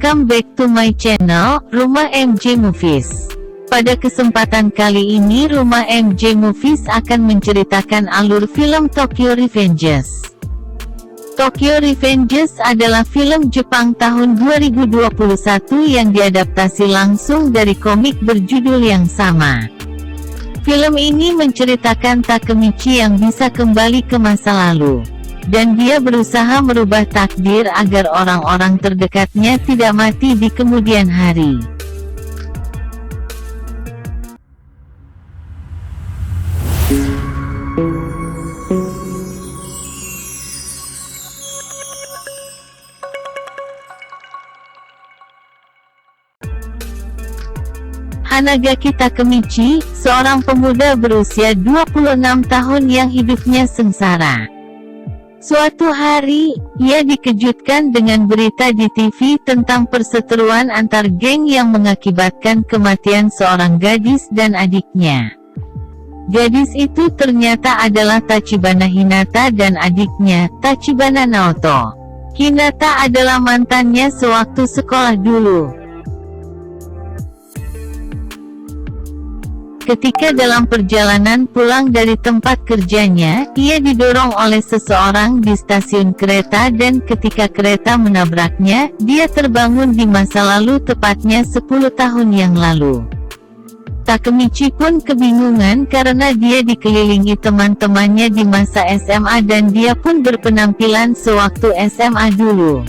Welcome back to my channel, Rumah MJ Movies. Pada kesempatan kali ini Rumah MJ Movies akan menceritakan alur film Tokyo Revengers. Tokyo Revengers adalah film Jepang tahun 2021 yang diadaptasi langsung dari komik berjudul yang sama. Film ini menceritakan Takemichi yang bisa kembali ke masa lalu, dan dia berusaha merubah takdir agar orang-orang terdekatnya tidak mati di kemudian hari. Hanagaki Takemichi, seorang pemuda berusia 26 tahun yang hidupnya sengsara. Suatu hari, ia dikejutkan dengan berita di TV tentang perseteruan antar geng yang mengakibatkan kematian seorang gadis dan adiknya. Gadis itu ternyata adalah Tachibana Hinata dan adiknya, Tachibana Naoto. Hinata adalah mantannya sewaktu sekolah dulu. Ketika dalam perjalanan pulang dari tempat kerjanya, ia didorong oleh seseorang di stasiun kereta dan ketika kereta menabraknya, dia terbangun di masa lalu tepatnya 10 tahun yang lalu. Takemichi pun kebingungan karena dia dikelilingi teman-temannya di masa SMA dan dia pun berpenampilan sewaktu SMA dulu.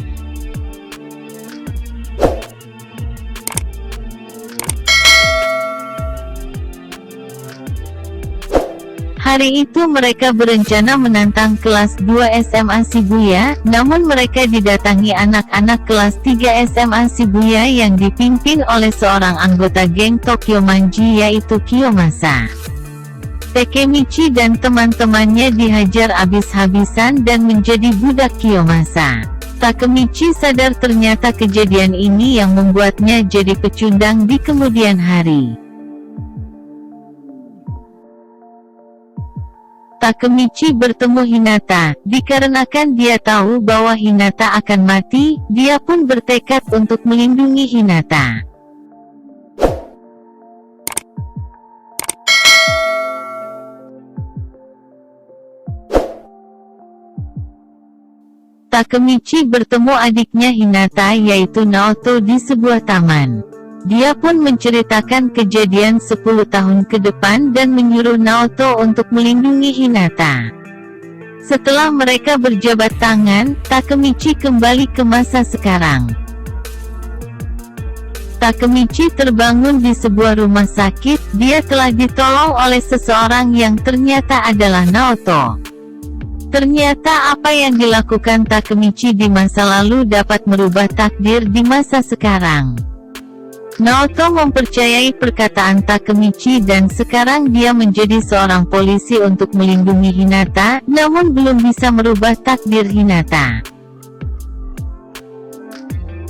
Hari itu mereka berencana menantang kelas 2 SMA Shibuya, namun mereka didatangi anak-anak kelas 3 SMA Shibuya yang dipimpin oleh seorang anggota geng Tokyo Manji yaitu Kiyomasa. Takemichi dan teman-temannya dihajar habis-habisan dan menjadi budak Kiyomasa. Takemichi sadar ternyata kejadian ini yang membuatnya jadi pecundang di kemudian hari. Takemichi bertemu Hinata, dikarenakan dia tahu bahwa Hinata akan mati, dia pun bertekad untuk melindungi Hinata. Takemichi bertemu adiknya Hinata yaitu Naoto di sebuah taman. Dia pun menceritakan kejadian 10 tahun ke depan dan menyuruh Naoto untuk melindungi Hinata. Setelah mereka berjabat tangan, Takemichi kembali ke masa sekarang. Takemichi terbangun di sebuah rumah sakit, dia telah ditolong oleh seseorang yang ternyata adalah Naoto. Ternyata apa yang dilakukan Takemichi di masa lalu dapat merubah takdir di masa sekarang. Naoto mempercayai perkataan Takemichi dan sekarang dia menjadi seorang polisi untuk melindungi Hinata, namun belum bisa merubah takdir Hinata.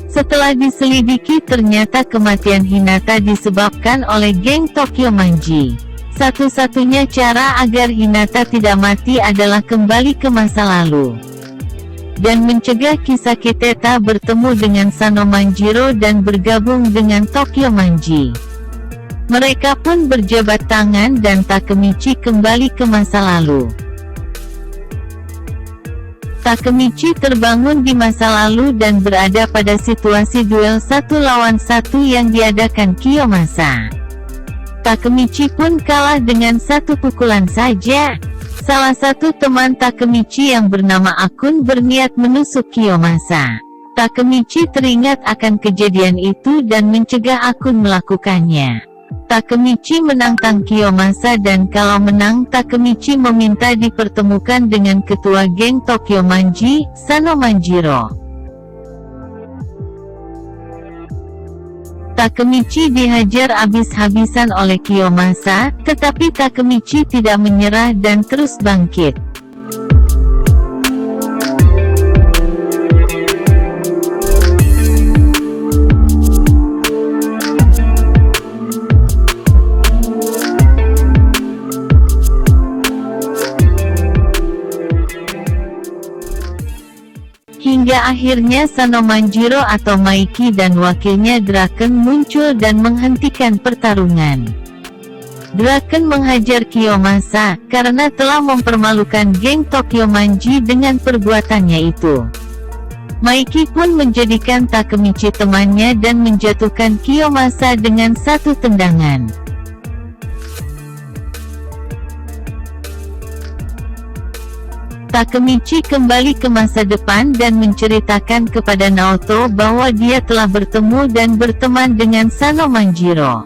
Setelah diselidiki ternyata kematian Hinata disebabkan oleh geng Tokyo Manji. Satu-satunya cara agar Hinata tidak mati adalah kembali ke masa lalu dan mencegah Kisakiteta bertemu dengan Sano Manjiro dan bergabung dengan Tokyo Manji. Mereka pun berjabat tangan dan Takemichi kembali ke masa lalu. Takemichi terbangun di masa lalu dan berada pada situasi duel 1 lawan 1 yang diadakan Kiyomasa. Takemichi pun kalah dengan 1 pukulan saja. Salah satu teman Takemichi yang bernama Akun berniat menusuk Kiyomasa. Takemichi teringat akan kejadian itu dan mencegah Akun melakukannya. Takemichi menantang Kiyomasa dan kalau menang Takemichi meminta dipertemukan dengan ketua geng Tokyo Manji, Sano Manjiro. Takemichi dihajar habis-habisan oleh Kiyomasa, tetapi Takemichi tidak menyerah dan terus bangkit. Hingga akhirnya Sanomanjiro atau Maiki dan wakilnya Draken muncul dan menghentikan pertarungan. Draken menghajar Kiyomasa, karena telah mempermalukan geng Tokyo Manji dengan perbuatannya itu. Maiki pun menjadikan Takemichi temannya dan menjatuhkan Kiyomasa dengan satu tendangan. Takemichi kembali ke masa depan dan menceritakan kepada Naoto bahwa dia telah bertemu dan berteman dengan Sanomanjiro.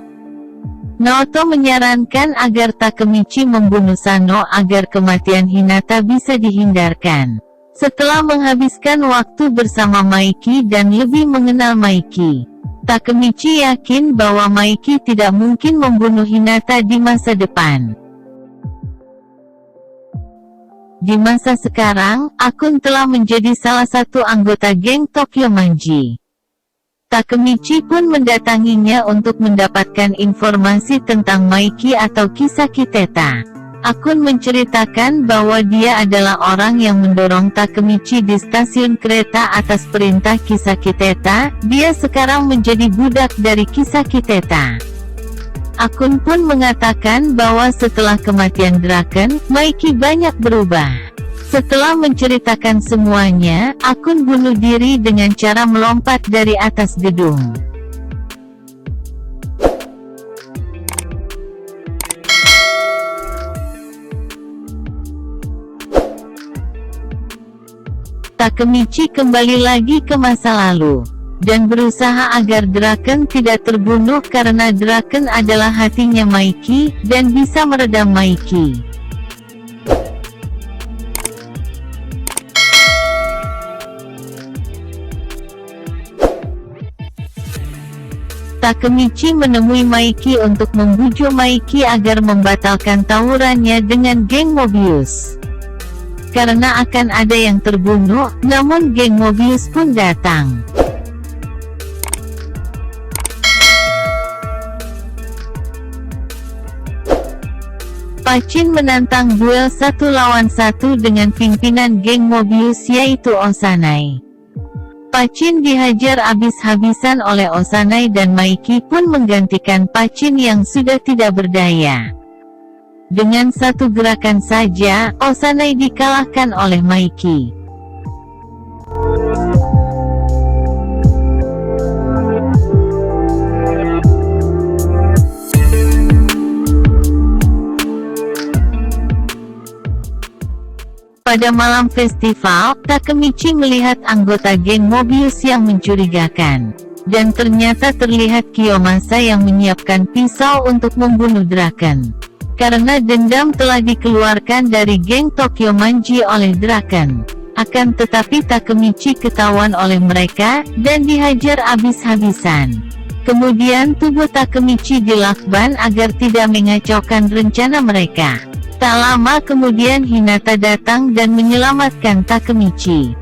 Naoto menyarankan agar Takemichi membunuh Sano agar kematian Hinata bisa dihindarkan. Setelah menghabiskan waktu bersama Maiki dan lebih mengenal Maiki, Takemichi yakin bahwa Maiki tidak mungkin membunuh Hinata di masa depan. Di masa sekarang, Akun telah menjadi salah satu anggota geng Tokyo Manji. Takemichi pun mendatanginya untuk mendapatkan informasi tentang Maiki atau Kisaki Teta. Akun menceritakan bahwa dia adalah orang yang mendorong Takemichi di stasiun kereta atas perintah Kisaki Teta. Dia sekarang menjadi budak dari Kisaki Teta. Akun pun mengatakan bahwa setelah kematian Draken, Maiki banyak berubah. Setelah menceritakan semuanya, Akun bunuh diri dengan cara melompat dari atas gedung. Takemichi kembali lagi ke masa lalu dan berusaha agar Draken tidak terbunuh karena Draken adalah hatinya Maiki, dan bisa meredam Maiki. Takemichi menemui Maiki untuk membujuk Maiki agar membatalkan tawurannya dengan geng Mobius. Karena akan ada yang terbunuh, namun geng Mobius pun datang. Pachin menantang duel 1 lawan 1 dengan pimpinan geng Mobius yaitu Osanai. Pachin dihajar habis-habisan oleh Osanai dan Maiki pun menggantikan Pachin yang sudah tidak berdaya. Dengan satu gerakan saja, Osanai dikalahkan oleh Maiki. Pada malam festival, Takemichi melihat anggota geng Mobius yang mencurigakan. Dan ternyata terlihat Kiyomasa yang menyiapkan pisau untuk membunuh Draken. Karena dendam telah dikeluarkan dari geng Tokyo Manji oleh Draken. Akan tetapi Takemichi ketahuan oleh mereka, dan dihajar habis-habisan. Kemudian tubuh Takemichi dilakban agar tidak mengacaukan rencana mereka. Tak lama kemudian Hinata datang dan menyelamatkan Takemichi.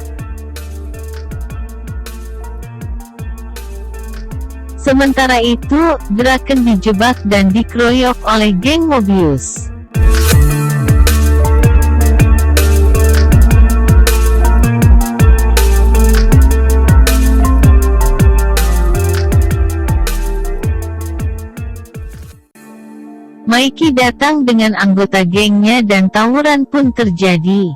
Sementara itu, Draken dijebak dan dikeroyok oleh geng Mobius. Maiki datang dengan anggota gengnya dan tawuran pun terjadi.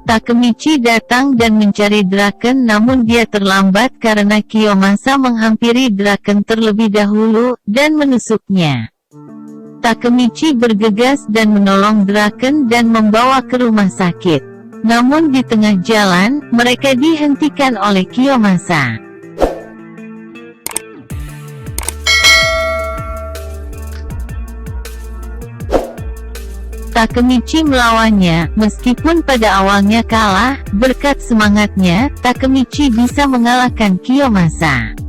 Takemichi datang dan mencari Draken, namun dia terlambat karena Kiyomasa menghampiri Draken terlebih dahulu dan menusuknya. Takemichi bergegas dan menolong Draken dan membawa ke rumah sakit. Namun di tengah jalan, mereka dihentikan oleh Kiyomasa. Takemichi melawannya. Meskipun pada awalnya kalah, berkat semangatnya, Takemichi bisa mengalahkan Kiyomasa.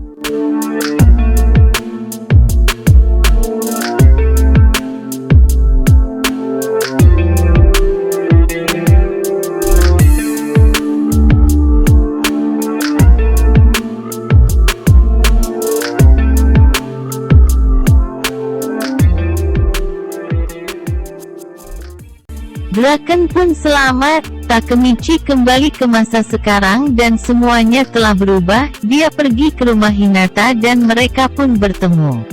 Draken pun selamat. Takemichi kembali ke masa sekarang dan semuanya telah berubah. Dia pergi ke rumah Hinata dan mereka pun bertemu.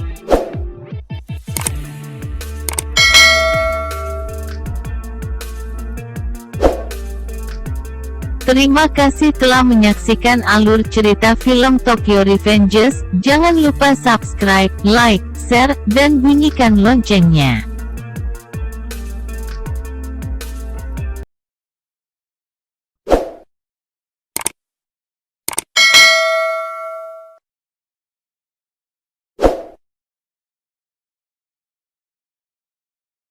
Terima kasih telah menyaksikan alur cerita film Tokyo Revengers. Jangan lupa subscribe, like, share, dan bunyikan loncengnya.